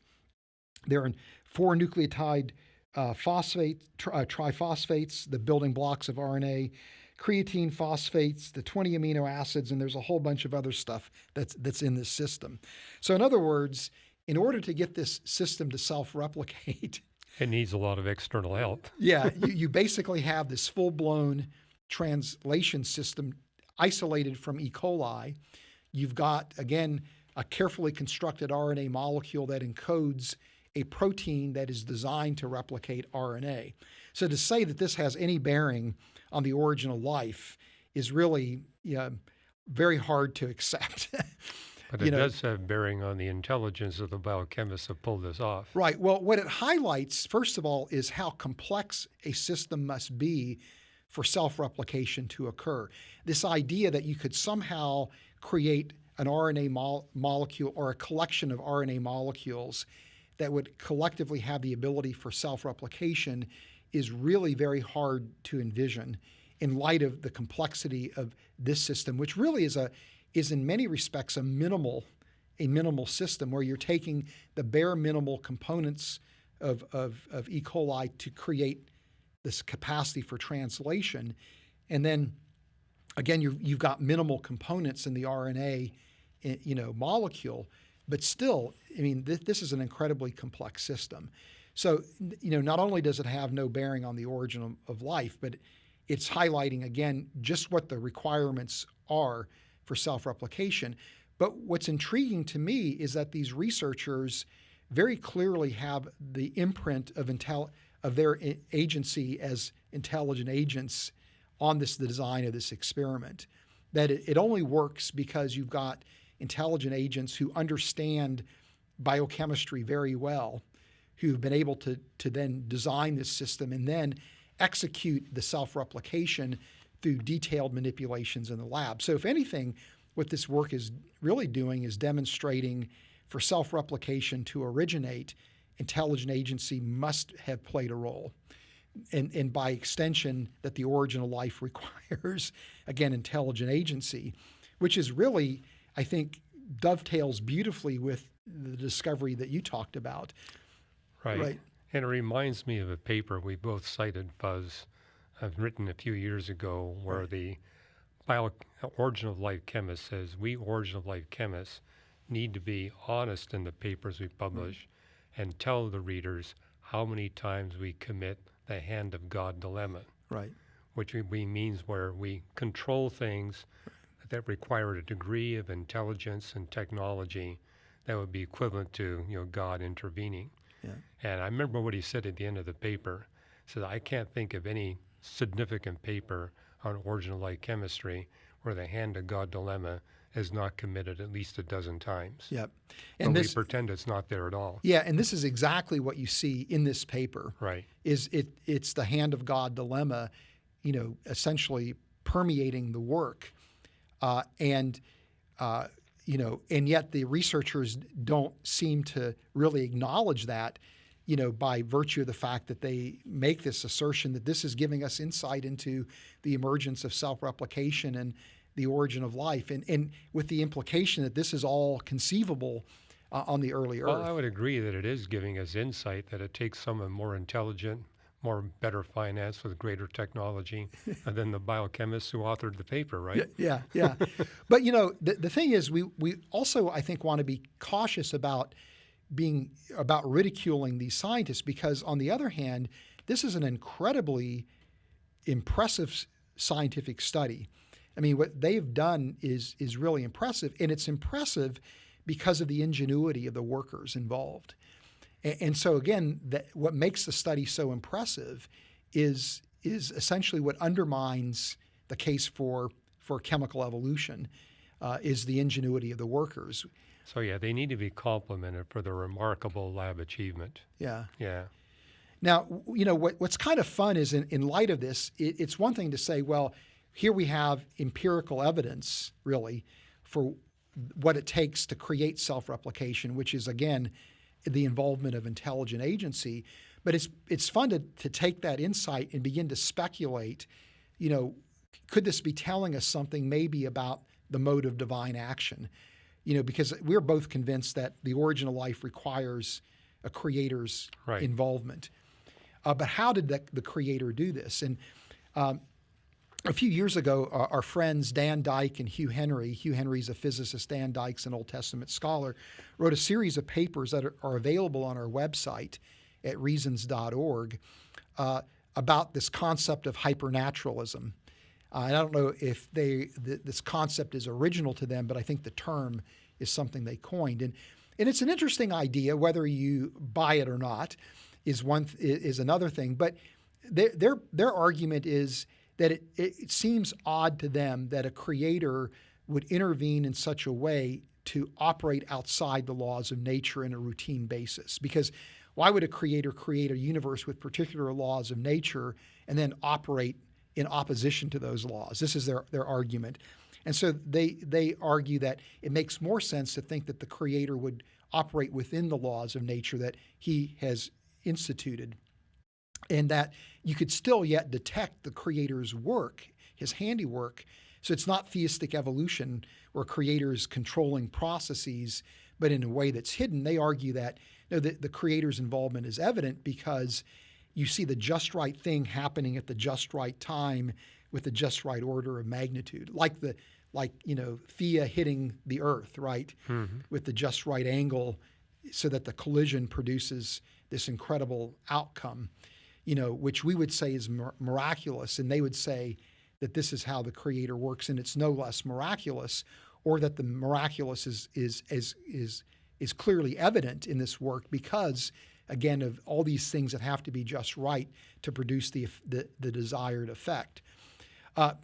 There are 4 nucleotide triphosphates, the building blocks of RNA, creatine phosphates, the 20 amino acids, and there's a whole bunch of other stuff that's in this system. So in other words, in order to get this system to self-replicate, it needs a lot of external help. Yeah, you basically have this full-blown translation system isolated from E. coli. You've got, again, a carefully constructed RNA molecule that encodes a protein that is designed to replicate RNA. So to say that this has any bearing on the origin of life is really very hard to accept. But it does have bearing on the intelligence of the biochemists that pulled this off. Right. Well, what it highlights, first of all, is how complex a system must be for self-replication to occur. This idea that you could somehow create an RNA molecule or a collection of RNA molecules that would collectively have the ability for self-replication is really very hard to envision in light of the complexity of this system, which really is in many respects a minimal system where you're taking the bare minimal components of E. coli to create this capacity for translation. And then again, you've got minimal components in the RNA molecule, but still, I mean, this is an incredibly complex system. So, not only does it have no bearing on the origin of life, but it's highlighting, again, just what the requirements are for self-replication. But what's intriguing to me is that these researchers very clearly have the imprint of their agency as intelligent agents on the design of this experiment. That it only works because you've got intelligent agents who understand biochemistry very well, who've been able to then design this system and then execute the self-replication through detailed manipulations in the lab. So if anything, what this work is really doing is demonstrating for self-replication to originate, intelligent agency must have played a role. And by extension, that the origin of life requires, again, intelligent agency, which is really, I think, dovetails beautifully with the discovery that you talked about. Right. And it reminds me of a paper we both cited, Fuzz, written a few years ago, where the origin of life chemist says we origin of life chemists need to be honest in the papers we publish and tell the readers how many times we commit the hand of God dilemma. Right. Which means where we control things that require a degree of intelligence and technology that would be equivalent to God intervening. Yeah. And I remember what he said at the end of the paper. He said, I can't think of any significant paper on origin of life chemistry where the hand of God dilemma is not committed at least a dozen times. Yep. And we pretend it's not there at all. Yeah, and this is exactly what you see in this paper. Right. It's the hand of God dilemma, essentially permeating the work. And yet the researchers don't seem to really acknowledge that, by virtue of the fact that they make this assertion that this is giving us insight into the emergence of self-replication and the origin of life, and with the implication that this is all conceivable on the early Earth. Well, I would agree that it is giving us insight, that it takes someone more intelligent, better finance with greater technology than the biochemists who authored the paper, right? Yeah. But the thing is, we also, I think, want to be cautious about ridiculing these scientists, because on the other hand, this is an incredibly impressive scientific study. I mean, what they've done is really impressive, and it's impressive because of the ingenuity of the workers involved. And so again, what makes the study so impressive is essentially what undermines the case for chemical evolution, is the ingenuity of the workers. So yeah, they need to be complimented for their remarkable lab achievement. Yeah. Yeah. Now, what's kind of fun is in light of this, it's one thing to say, well, here we have empirical evidence, really, for what it takes to create self-replication, which is, again, the involvement of intelligent agency. But it's fun to take that insight and begin to speculate, could this be telling us something maybe about the mode of divine action? Because we're both convinced that the origin of life requires a creator's involvement. But how did the creator do this? And a few years ago, our friends Dan Dyke and Hugh Henry's a physicist, Dan Dyke's an Old Testament scholar, wrote a series of papers that are available on our website at reasons.org about this concept of hypernaturalism. And I don't know if this concept is original to them, but I think the term is something they coined. And it's an interesting idea. Whether you buy it or not is another thing. But their argument is that it seems odd to them that a creator would intervene in such a way to operate outside the laws of nature in a routine basis. Because why would a creator create a universe with particular laws of nature and then operate in opposition to those laws? This is their argument. And so they argue that it makes more sense to think that the creator would operate within the laws of nature that he has instituted, and that you could still yet detect the creator's work, his handiwork. So it's not theistic evolution where creators controlling processes, but in a way that's hidden. They argue that the creator's involvement is evident because you see the just right thing happening at the just right time with the just right order of magnitude, like Thea hitting the Earth, right, with the just right angle, so that the collision produces this incredible outcome, which we would say is miraculous, and they would say that this is how the creator works, and it's no less miraculous, or that the miraculous is clearly evident in this work because, again, of all these things that have to be just right to produce the desired effect.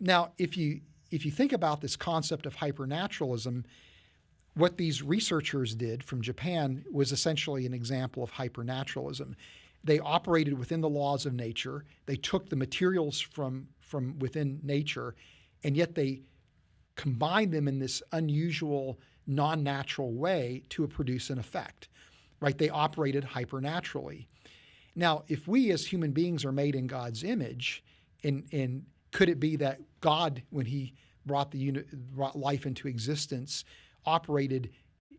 Now, if you think about this concept of hypernaturalism, what these researchers did from Japan was essentially an example of hypernaturalism. They operated within the laws of nature. They took the materials from within nature, and yet they combined them in this unusual, non-natural way to produce an effect, right? They operated hypernaturally. Now, if we as human beings are made in God's image, and could it be that God, when he brought life into existence, operated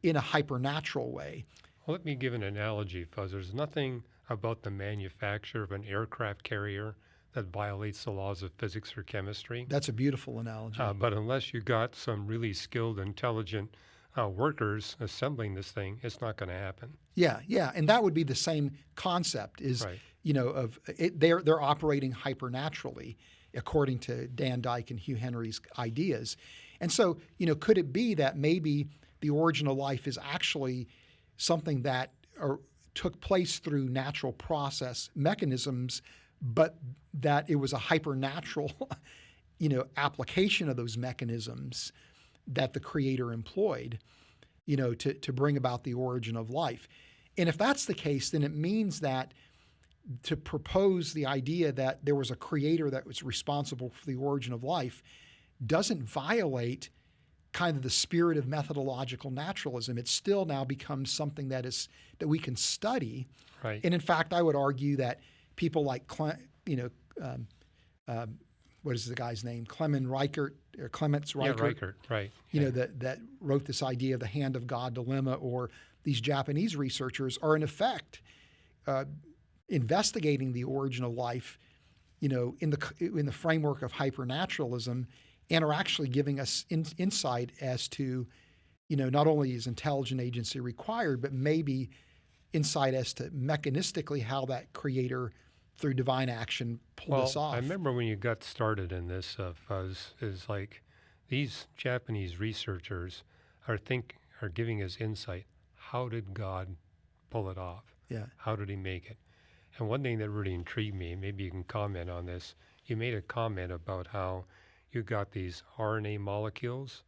in a hypernatural way? Well, let me give an analogy, Fuzz. There's nothing about the manufacture of an aircraft carrier that violates the laws of physics or chemistry. That's a beautiful analogy. But unless you got some really skilled, intelligent workers assembling this thing, it's not going to happen. Yeah, and that would be the same concept. Is Right. Of it, they're operating hypernaturally, according to Dan Dyke and Hugh Henry's ideas. And so, could it be that maybe the origin of life is actually something that took place through natural process mechanisms, but that it was a hypernatural, application of those mechanisms that the Creator employed, to bring about the origin of life? And if that's the case, then it means that to propose the idea that there was a Creator that was responsible for the origin of life doesn't violate kind of the spirit of methodological naturalism. It still now becomes something that we can study. Right. And in fact, I would argue that people like what is the guy's name? Clemens Reichert. Yeah, Reichert, right. That wrote this idea of the hand of God dilemma, or these Japanese researchers are in effect investigating the origin of life, in the framework of hypernaturalism, and are actually giving us insight as to, not only is intelligent agency required, but maybe insight as to mechanistically how that Creator, through divine action, pulled this off. I remember when you got started in this, Fuzz, is like these Japanese researchers are giving us insight. How did God pull it off? Yeah. How did he make it? And one thing that really intrigued me, maybe you can comment on this, you made a comment about how you got these RNA molecules,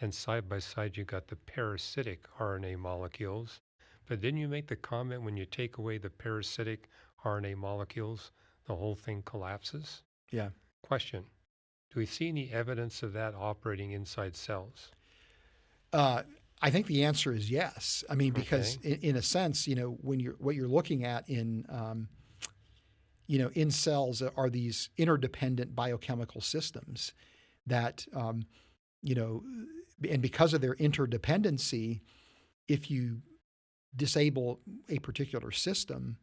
and side by side you got the parasitic RNA molecules. But didn't you make the comment when you take away the parasitic RNA molecules, the whole thing collapses? Yeah. Question: do we see any evidence of that operating inside cells? I think the answer is yes. I mean, because in a sense, when what you're looking at in cells are these interdependent biochemical systems that, and because of their interdependency, if you disable a particular system,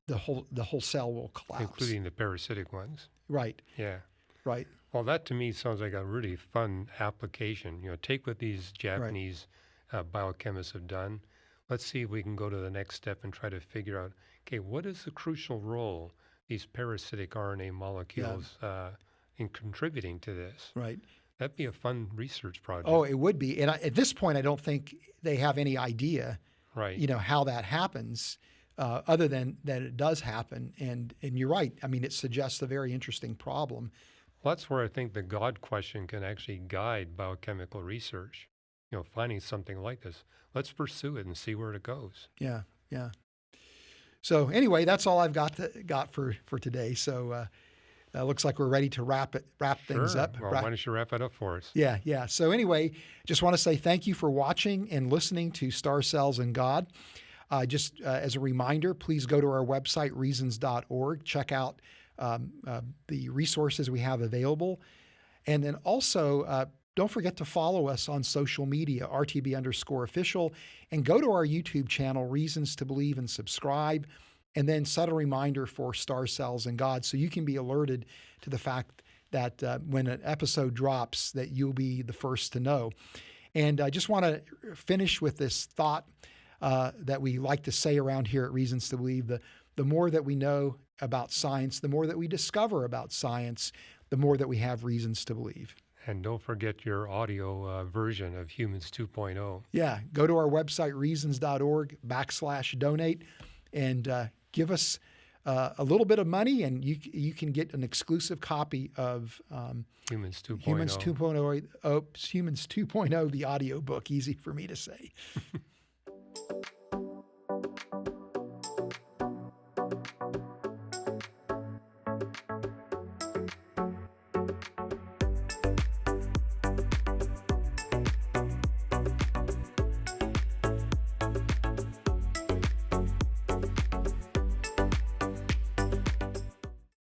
the whole cell will collapse, Including the parasitic ones. Right. Yeah. Right. Well, that to me sounds like a really fun application. Take what these Japanese biochemists have done. Let's see if we can go to the next step and try to figure out, okay, what is the crucial role these parasitic RNA molecules in contributing to this? Right. That'd be a fun research project. Oh, it would be. And at this point, I don't think they have any idea, right. How that happens, other than that it does happen. And you're right. I mean, it suggests a very interesting problem. Well, that's where I think the God question can actually guide biochemical research. Finding something like this. Let's pursue it and see where it goes. Yeah. So anyway, that's all I've got for today. So looks like we're ready to wrap things up. Well, why don't you wrap it up for us? Yeah. So anyway, just want to say thank you for watching and listening to Star Cells and God. Just as a reminder, please go to our website, reasons.org. Check out the resources we have available. And then also, don't forget to follow us on social media, RTB_official, and go to our YouTube channel, Reasons to Believe, and subscribe, and then set a reminder for Star Cells and God so you can be alerted to the fact that when an episode drops, that you'll be the first to know. And I just want to finish with this thought that we like to say around here at Reasons to Believe. The more that we know about science, the more that we discover about science, the more that we have reasons to believe. And don't forget your audio version of Humans 2.0. Yeah, go to our website, reasons.org/donate, and give us a little bit of money, and you can get an exclusive copy of Humans 2.0. Humans 2.0, Humans 2.0, the audiobook. Easy for me to say.